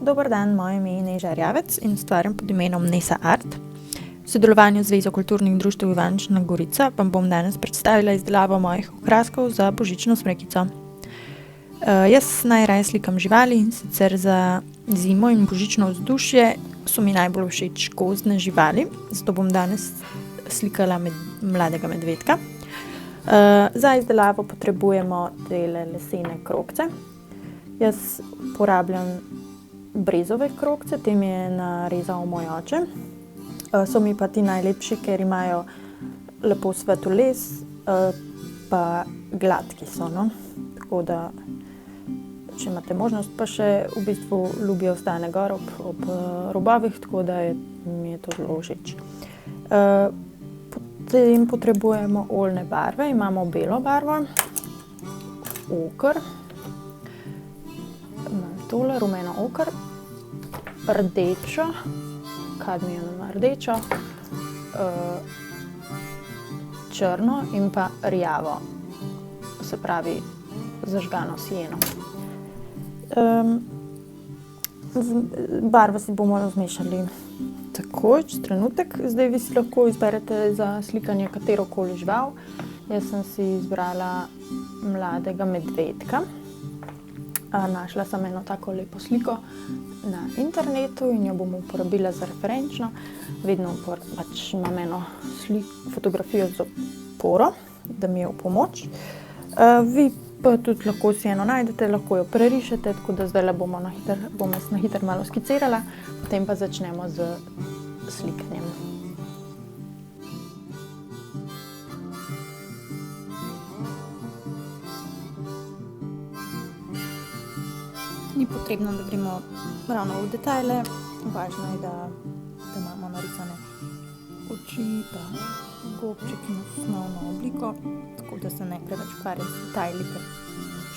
Dober dan, moje ime je Neža Erjavec in ustvarjam pod imenom Nesa Art. V sodelovanju z Zvezo kulturnih društev Ivančna Gorica vam bom danes predstavila izdelavo mojih okraskov za božično smrekico. Jaz najraje slikam živali, in sicer za zimo in božično vzdušje so mi najbolj všeč gozdne živali, zato bom danes slikala mladega medvedka. Za izdelavo potrebujemo tele lesene krogce. Jaz uporabljam brezove krogce, te mi je narezal moj oče. So mi pa ti najlepši, ker imajo lepo svetloles, pa gladki so, no. Tako da, če imate možnost, pa še v bistvu lubje ostane gor ob robovih, tako da mi je to zelo všeč. Potem potrebujemo oljne barve, imamo belo barvo, oker, tole rumeno oker, rdečo, kadmijovo rdečo, črno in pa rjavo, se pravi zažgano sijeno. Barvo si bomo zmešali takoj, čez trenutek. Zdaj vi si lahko izberete za slikanje katerokoli žival. Jaz sem si izbrala mladega medvedka. Našla sem eno tako lepo sliko na internetu in jo bom uporabila za referenčno. Vedno pač imam eno fotografijo z oporo, da mi je v pomoč. Vi pa tudi lahko si eno najdete, lahko jo prerišete, tako da zdajle bom jaz na hitro malo skicirala, potem pa začnemo z slikanjem. Ni potrebno, da gremo ravno v detajle, važno je, da imamo narisane oči pa gobček in osnovno obliko, tako da se ne preveč ukvarjam s detajli, ker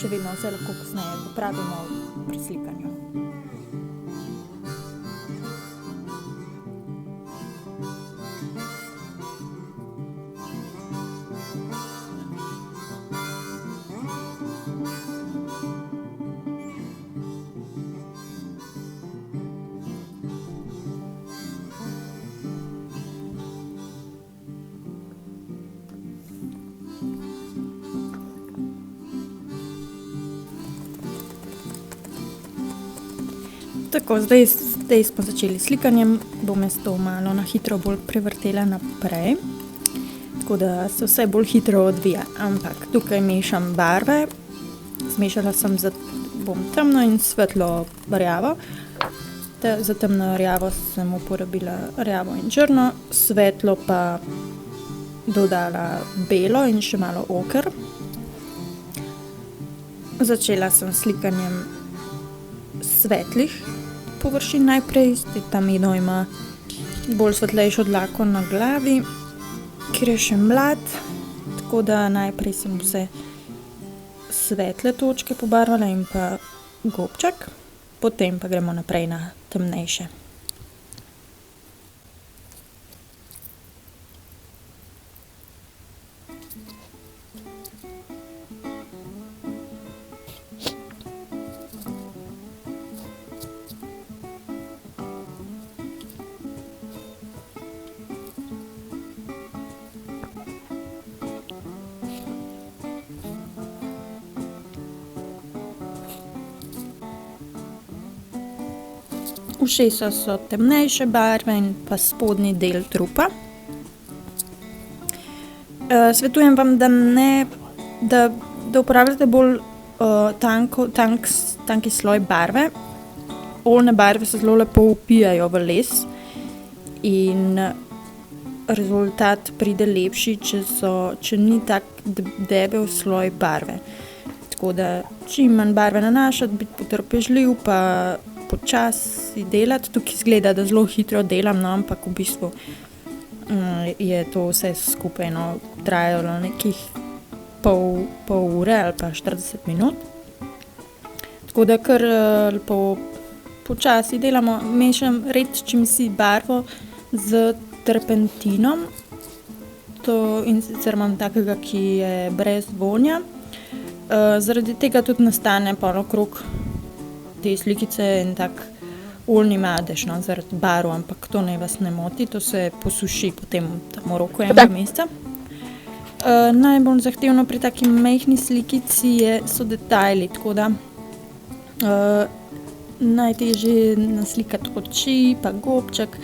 še vedno vse lahko kasneje popravimo pri slikanju. Tako, zdaj smo začeli s slikanjem, bom jaz to malo na hitro bolj prevrtela naprej, tako da se vse bolj hitro odvija, ampak tukaj mešam barve. Zmešala sem bom temno in svetlo rjavo. Za temno rjavo sem uporabila rjavo in črno, svetlo pa dodala belo in še malo oker. Začela sem s slikanjem svetlih površin najprej, ta Mido ima bolj svetlejšo dlako na glavi, ker je še mlad, tako da najprej sem vse svetle točke pobarvala in pa gobček, potem pa gremo naprej na temnejše. Ušesa so temnejše barve in pa spodnji del trupa. Svetujem vam, da uporabljate bolj tanki sloj barve. Oljne barve se zelo lepo vpijajo v les in rezultat pride lepši, če ni tak debel sloj barve. Tako da čim manj barve nanašati, biti potrpežljiv pa počasi delati. Tukaj izgleda, da zelo hitro delam, no, ampak v bistvu je to vse skupaj trajalo nekih pol ure ali pa 40 minut. Tako da kar lepo počasi delamo. Redčim si barvo z terpentinom. In sicer imam takega, ki je brez vonja. Zaradi tega tudi nastane pol okrog te slikice en tak oljni madež, no, zaradi barv, ampak to naj vas ne moti, to se posuši potem tam v roku enega meseca. Najbolj zahtevno pri taki majhni slikici so detajli, tako da najtežje naslikati oči pa gobček,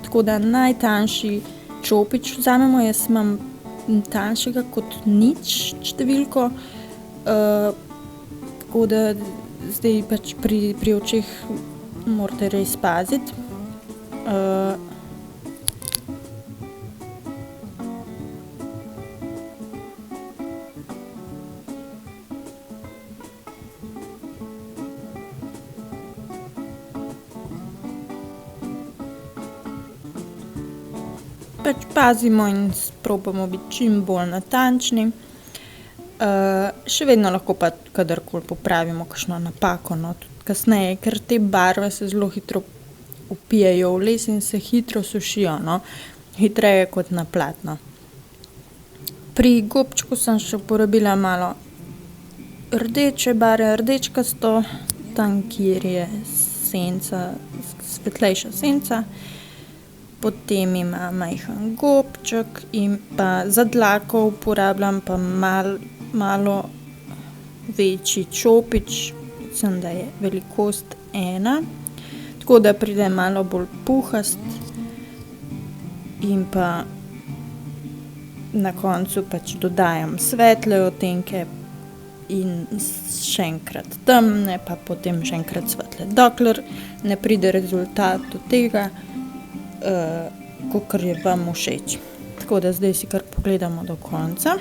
tako da najtanjši čopič vzamemo. Jaz imam tanjšega kot 0 številko, tako da zdaj pač pri očeh morate res paziti. Pač pazimo in probamo biti čim bolj natančni. Še vedno lahko pa kadarkoli popravimo kakšno napako, no, tudi kasneje, ker te barve se zelo hitro vpijejo v les in se hitro sušijo, no. Hitreje kot na platno. Pri gobčku sem še uporabila malo rdeče barve, rdečkasto, tam, kjer je senca, svetlejša senca. Potem imam majhen gobček in pa za dlako uporabljam pa malo večji čopič, mislim, da je velikost 1, tako da pride malo bolj puhast. In pa na koncu pač dodajam svetle odtenke in še enkrat temne, pa potem še enkrat svetle, dokler ne pride rezultat do tega, kakor je vam všeč. Tako da zdaj si kar pogledamo do konca.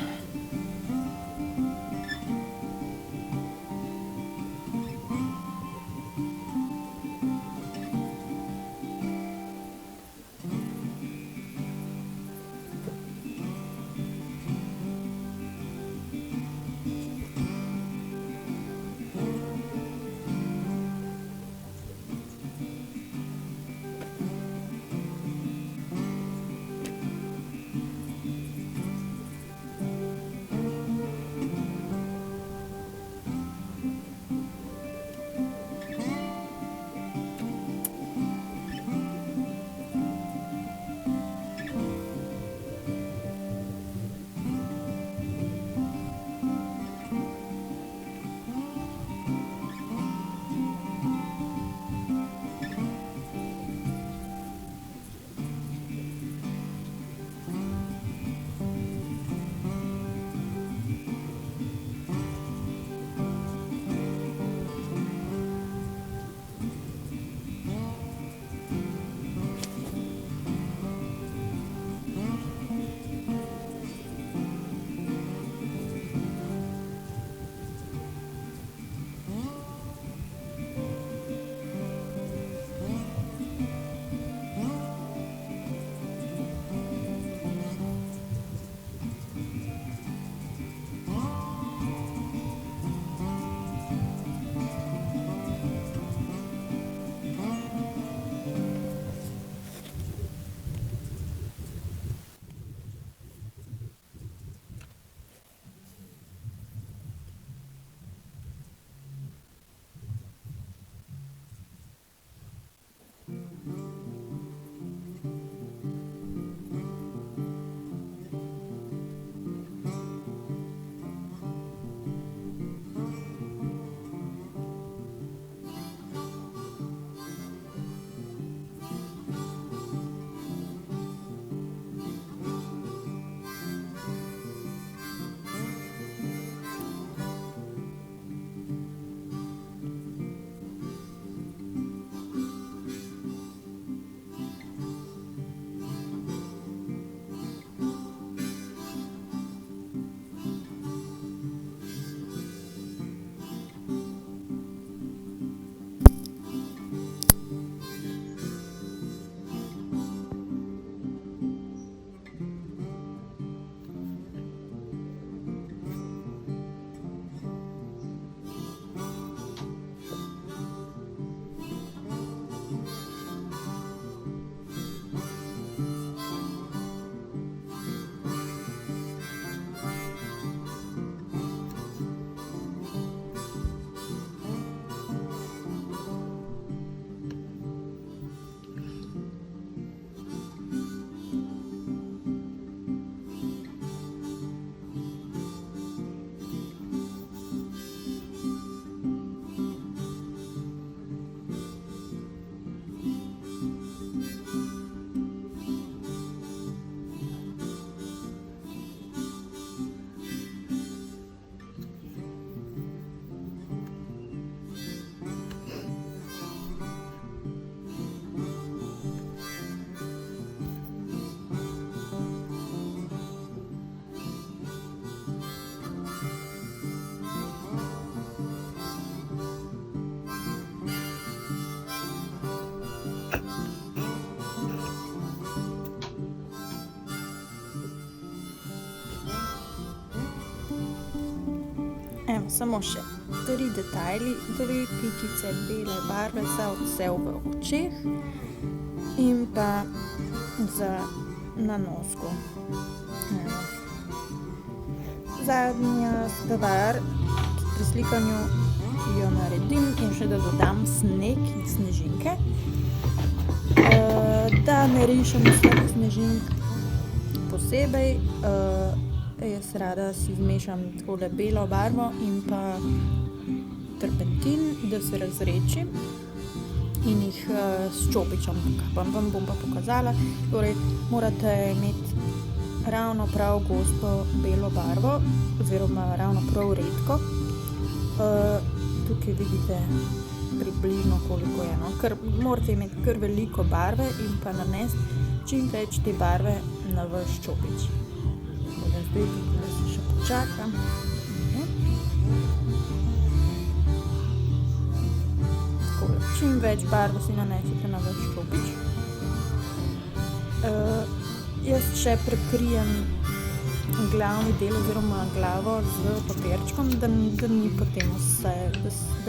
samo še 3 detajli, 2 pikice bele barve za odsev v očeh in pa na nosku. Zadnja stvar, pri slikanju jo naredim in še da dodam sneg in snežinke. Da ne rišem vseh snežink posebej, jaz rada si zmešam takole belo barvo in pa terpentin, da se razredčim in jih s čopičem pokapam. Vam bom pa pokazala, torej morate imeti ravno prav gosto belo barvo oziroma ravno prav redko. Tukaj vidite približno koliko je, no, ker morate imeti kar veliko barve in pa nanesti čim več te barve na vaš čopič. Zdaj tukaj se še počakam. Čim več barve si nanesete na vaš čopič. Jaz še prekrijem glavni del oziroma glavo z papirčkom, da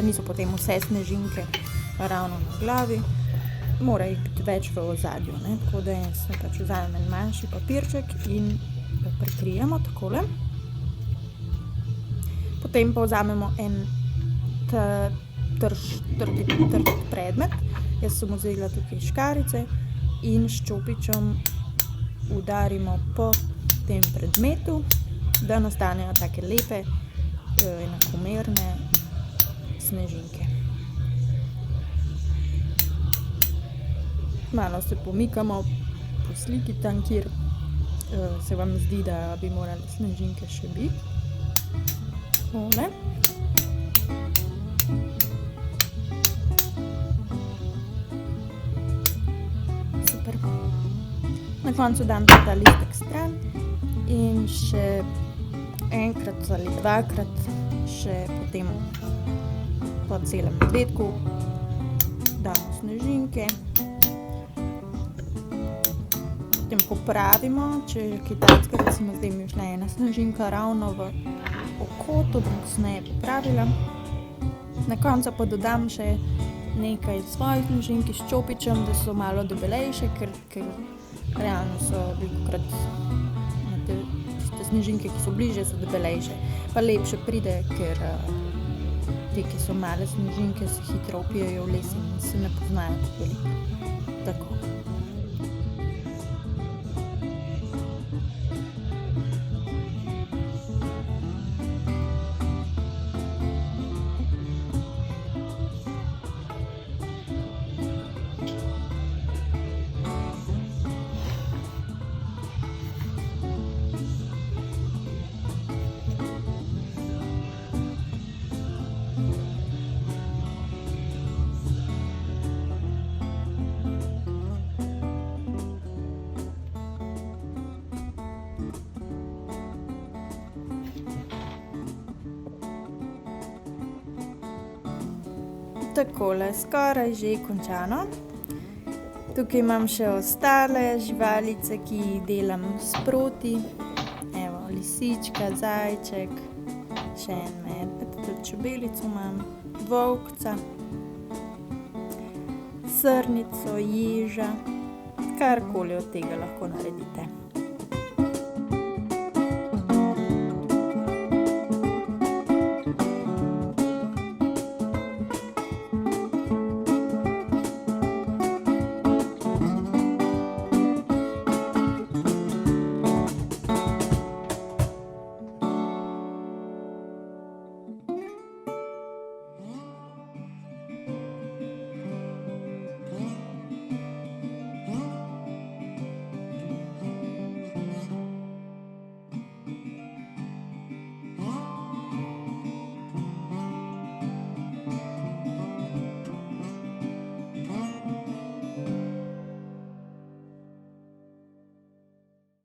niso potem vse snežinke ravno na glavi. Mora jih biti več v ozadju, ne? Tako da se pač vzamem en manjši papirček in ga prekrijemo takole. Potem pa vzamemo en trd predmet. Jaz sem vzela tukaj škarjice in s čopičem udarimo po tem predmetu, da nastanejo take lepe, enakomerne snežinke. Malo se pomikamo po sliki tam, kjer se vam zdi, da bi morale snežinke še biti. Tole. Super. Na koncu dam ta listek stran in še enkrat ali dvakrat še potem po celem medvedku damo snežinke. Potem popravimo, če je kitajska, recimo zdaj mi je šla ena snežinka ravno v oko, to bom kasneje popravila. Na koncu pa dodam še nekaj svojih snežink s čopičem, da so malo debelejše, ker realno so velikokrat tiste snežinke, ki so bližje, so debelejše. Pa lepše pride, ker te, ki so male snežinke, se hitro vpijejo v les in se ne poznajo veliko. Tako. Takole, skoraj že končano. Tukaj imam še ostale živalice, ki jih delam sproti. Evo, lisička, zajček, še en medved, tudi čebelico imam, volkca, srnico, ježa, karkoli od tega lahko naredite.